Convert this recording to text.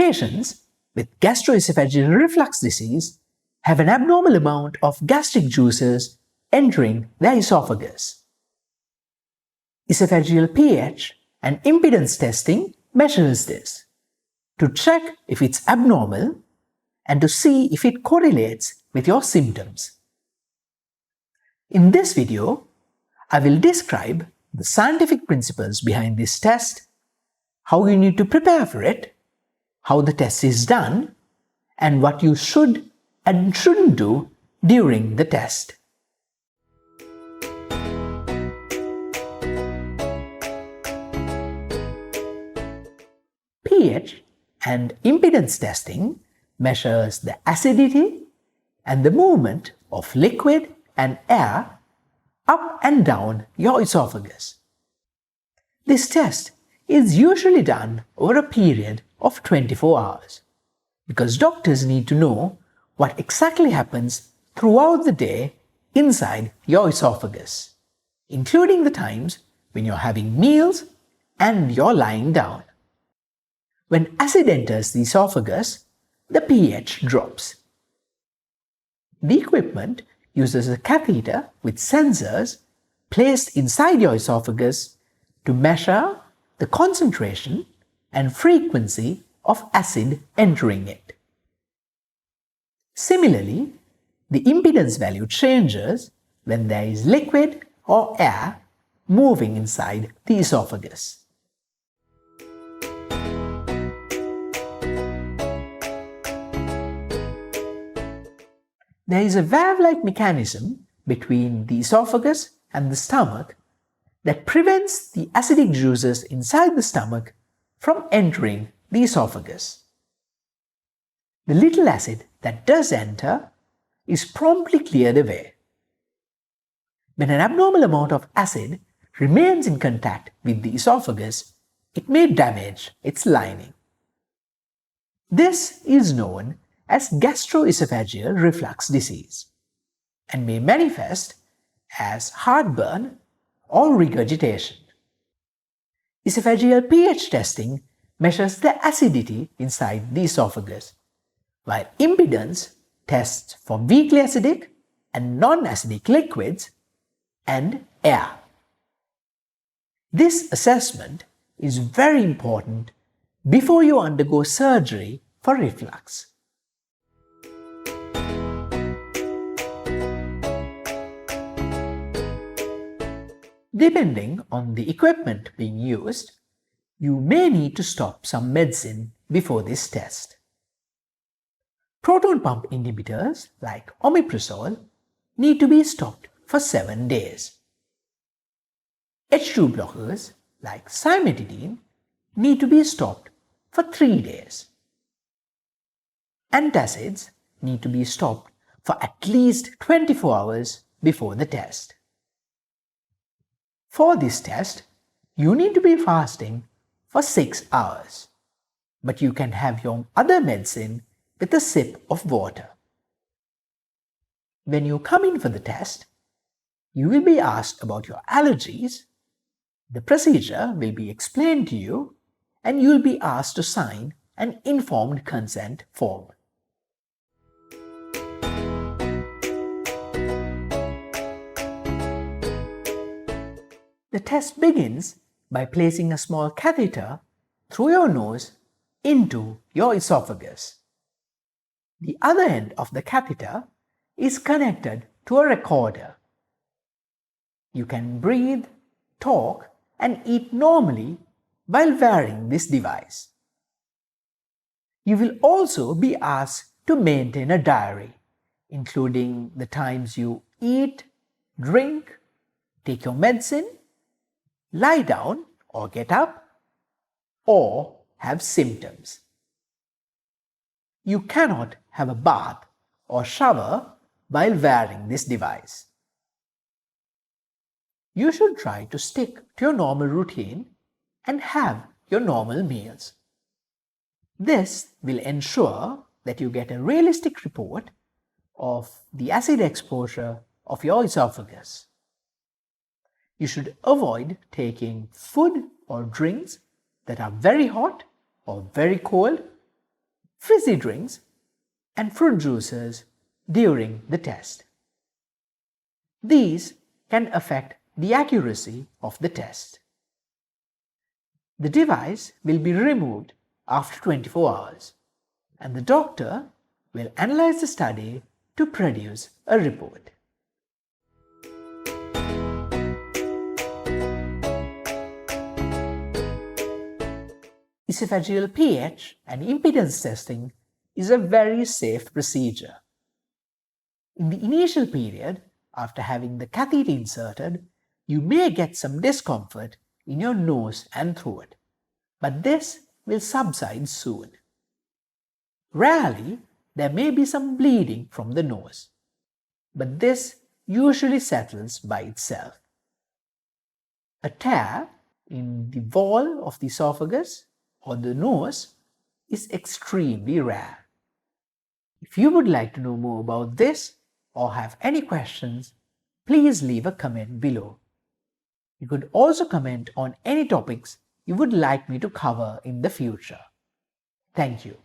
Patients with gastroesophageal reflux disease have an abnormal amount of gastric juices entering their esophagus. Esophageal pH and impedance testing measures this to check if it's abnormal and to see if it correlates with your symptoms. In this video, I will describe the scientific principles behind this test, how you need to prepare for it, how the test is done, and what you should and shouldn't do during the test. pH and impedance testing measures the acidity and the movement of liquid and air up and down your esophagus. This test is usually done over a period of 24 hours because doctors need to know what exactly happens throughout the day inside your esophagus, including the times when you're having meals and you're lying down. When acid enters the esophagus, the pH drops. The equipment uses a catheter with sensors placed inside your esophagus to measure the concentration and frequency of acid entering it. Similarly, the impedance value changes when there is liquid or air moving inside the esophagus. There is a valve-like mechanism between the esophagus and the stomach that prevents the acidic juices inside the stomach from entering the esophagus. The little acid that does enter is promptly cleared away. When an abnormal amount of acid remains in contact with the esophagus, it may damage its lining. This is known as gastroesophageal reflux disease and may manifest as heartburn or regurgitation. Esophageal pH testing measures the acidity inside the esophagus, while impedance tests for weakly acidic and non-acidic liquids and air. This assessment is very important before you undergo surgery for reflux. Depending on the equipment being used, you may need to stop some medicine before this test. Proton pump inhibitors like omeprazole need to be stopped for 7 days. H2 blockers like Cimetidine need to be stopped for 3 days. Antacids need to be stopped for at least 24 hours before the test. For this test, you need to be fasting for 6 hours, but you can have your other medicine with a sip of water. When you come in for the test, you will be asked about your allergies, the procedure will be explained to you, and you will be asked to sign an informed consent form. The test begins by placing a small catheter through your nose into your esophagus. The other end of the catheter is connected to a recorder. You can breathe, talk, and eat normally while wearing this device. You will also be asked to maintain a diary, including the times you eat, drink, take your medicine, lie down or get up, or have symptoms. You cannot have a bath or shower while wearing this device. You should try to stick to your normal routine and have your normal meals. This will ensure that you get a realistic report of the acid exposure of your esophagus. You should avoid taking food or drinks that are very hot or very cold fizzy drinks, and fruit juices during the test. These can affect the accuracy of the test. The device will be removed after 24 hours, and the doctor will analyze the study to produce a report. Esophageal pH and impedance testing is a very safe procedure. In the initial period, after having the catheter inserted, you may get some discomfort in your nose and throat, but this will subside soon. Rarely, there may be some bleeding from the nose, but this usually settles by itself. A tear in the wall of the esophagus or the nose is extremely rare. If you would like to know more about this or have any questions, please leave a comment below. You could also comment on any topics you would like me to cover in the future. Thank you.